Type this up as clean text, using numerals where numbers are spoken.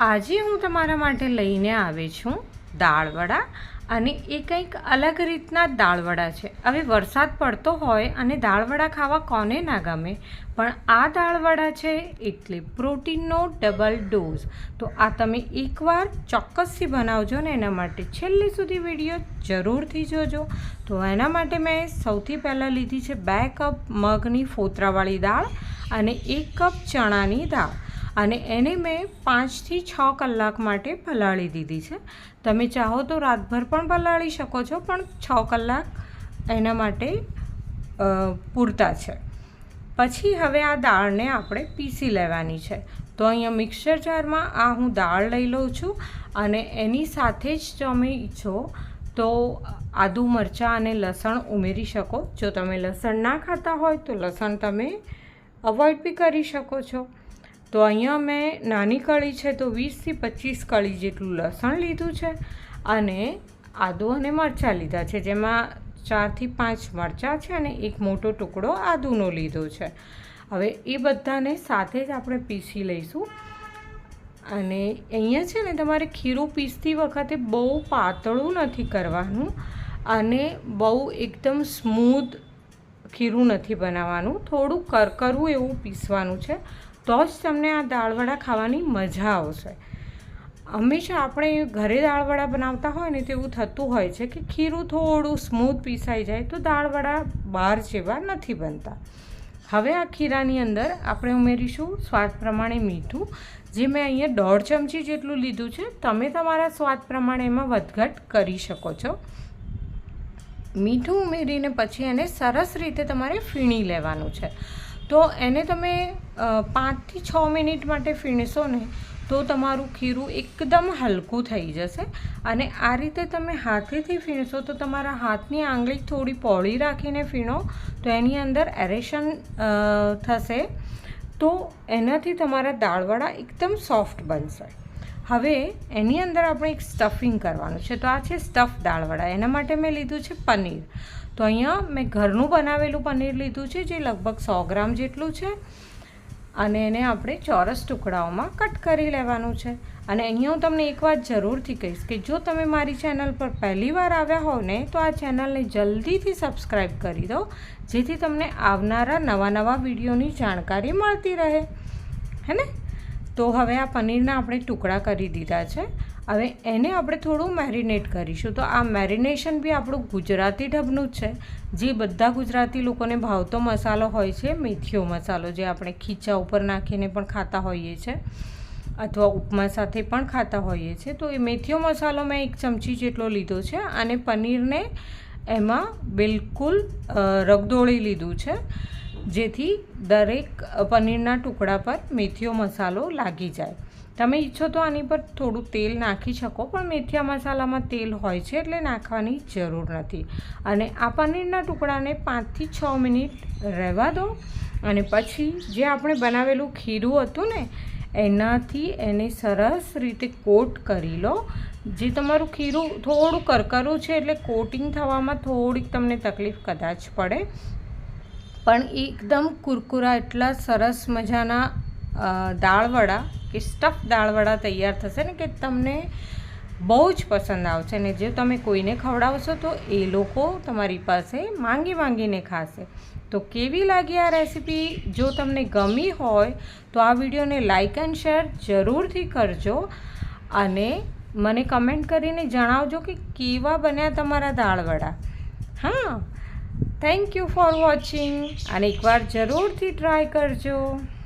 આજે હું તમારા માટે લઈને આવી છું દાળવડા અને એ કંઈક અલગ રીતના દાળવડા છે। હવે વરસાદ પડતો હોય અને દાળવડા ખાવા કોને ના ગમે, પણ આ દાળવડા છે એટલે પ્રોટીનનો ડબલ ડોઝ। તો આ તમે એકવાર ચોક્કસથી બનાવજો ને એના માટે છેલ્લે સુધી વિડીયો જરૂરથી જોજો। તો એના માટે મેં સૌથી પહેલાં લીધી છે 2 કપ મગની ફોતરાવાળી દાળ અને 1 કપ ચણાની દાળ અને એને મેં 5 થી 6 કલાક માટે પલાળી દીધી છે। તમે ચાહો તો રાતભર પણ પલાળી શકો છો, પણ 6 કલાક એના માટે પૂરતા છે। પછી હવે આ દાળને આપણે પીસી લેવાની છે। તો અહીંયા મિક્સર જારમાં આ હું દાળ લઈ લઉં છું અને એની સાથે જ તમે ઈચ્છો તો આદુ મરચાં અને લસણ ઉમેરી શકો। જો તમે લસણ ના ખાતા હોય તો લસણ તમે અવોઇડ બી કરી શકો છો। તો અહીંયા મેં નાની કળી છે તો 20 થી 25 કળી જેટલું લસણ લીધું છે અને આદુ અને મરચાં લીધા છે, જેમાં 4 થી 5 મરચાં છે અને એક મોટો ટુકડો આદુનો લીધો છે। હવે એ બધાને સાથે જ આપણે પીસી લઈશું। અને અહીંયા છે ને તમારે ખીરું પીસતી વખતે બહુ પાતળું નથી કરવાનું અને બહુ એકદમ સ્મૂધ ખીરું નથી બનાવવાનું, થોડું કરકરું એવું પીસવાનું છે, તો જ તમને આ દાળવડા ખાવાની મજા આવશે। હંમેશા આપણે ઘરે દાળવડા બનાવતા હોય ને તો એવું થતું હોય છે કે ખીરું થોડું સ્મૂથ પીસાઈ જાય તો દાળવડા બહાર જેવા નથી બનતા। હવે આ ખીરાની અંદર આપણે ઉમેરીશું સ્વાદ પ્રમાણે મીઠું, જે મેં અહીંયા 1.5 ચમચી જેટલું લીધું છે। તમે તમારા સ્વાદ પ્રમાણે એમાં વધઘટ કરી શકો છો। મીઠું ઉમેરીને પછી એને સરસ રીતે તમારે ફીણી લેવાનું છે। તો એને તમે 5 થી 6 મિનિટ માટે ફીણશો ને તો તમારું ખીરું એકદમ હલકું થઈ જશે। અને આ રીતે તમે હાથેથી ફીણશો તો તમારા હાથની આંગળી થોડી પહોળી રાખીને ફીણો તો એની અંદર એરેશન થશે, તો એનાથી તમારા દાળવડા એકદમ સોફ્ટ બનશે। હવે એની અંદર આપણે એક સ્ટફિંગ કરવાનું છે, તો આ છે સ્ટફ દાળવડા। એના માટે મેં લીધું છે પનીર। તો અહીંયા મેં ઘરનું બનાવેલું પનીર લીધું છે, જે લગભગ 100 ગ્રામ જેટલું છે અને એને આપણે ચોરસ ટુકડાઓમાં કટ કરી લેવાનું છે। અને અહીંયા હું તમને એક વાત જરૂરથી કહીશ કે જો તમે મારી ચેનલ પર પહેલી વાર આવ્યા હો ને તો આ ચેનલને જલ્દીથી સબસ્ક્રાઈબ કરી દો, જેથી તમને આવનારા નવા વિડીયોની જાણકારી મળતી રહે, હે ને। તો હવે આ પનીરના આપણે ટુકડા કરી દીધા છે। હવે એને આપણે થોડું મેરિનેટ કરીશું। તો આ મેરિનેશન બી આપણું ગુજરાતી ઢબનું જ છે, જે બધા ગુજરાતી લોકોને ભાવતો મસાલો હોય છે મેથીઓ મસાલો, જે આપણે ખીચા ઉપર નાખીને પણ ખાતા હોઈએ છીએ અથવા ઉપમા સાથે પણ ખાતા હોઈએ છીએ। તો એ મેથીઓ મસાલો મેં 1 ચમચી જેટલો લીધો છે અને પનીરને એમાં બિલકુલ રગદોળી લીધું છે, જેથી દરેક પનીરના ટુકડા પર મેથીઓ મસાલો લાગી જાય। તમે ઈચ્છો તો આની પર થોડું તેલ નાખી શકો, પણ મેથીયા મસાલામાં તેલ હોય છે એટલે નાખવાની જરૂર નથી। અને આ પનીરના ટુકડાને 5 થી 6 મિનિટ રહેવા દો અને પછી જે આપણે બનાવેલું ખીરું હતું ને એનાથી એને સરસ રીતે કોટ કરી લો। જે તમારું ખીરું થોડું કરકરું છે એટલે કોટિંગ થવામાં થોડીક તમને તકલીફ કદાચ પડે, પણ એકદમ કુરકુરા એટલા સરસ મજાના દાળવડા કે સ્ટફ દાળવડા તૈયાર થશે ને કે તમને બહુ જ પસંદ આવશે। ને જો તમે કોઈને ખવડાવશો તો એ લોકો તમારી પાસે માંગીને ખાશે। તો કેવી લાગી આ રેસીપી? જો તમને ગમી હોય તો આ વિડીયોને લાઇક એન્ડ શેર જરૂરથી કરજો અને મને કમેન્ટ કરીને જણાવજો કે કેવા બન્યા તમારા દાળવડા। હા, થેન્ક યુ ફોર વોચિંગ અને એકવાર જરૂરથી ટ્રાય કરજો।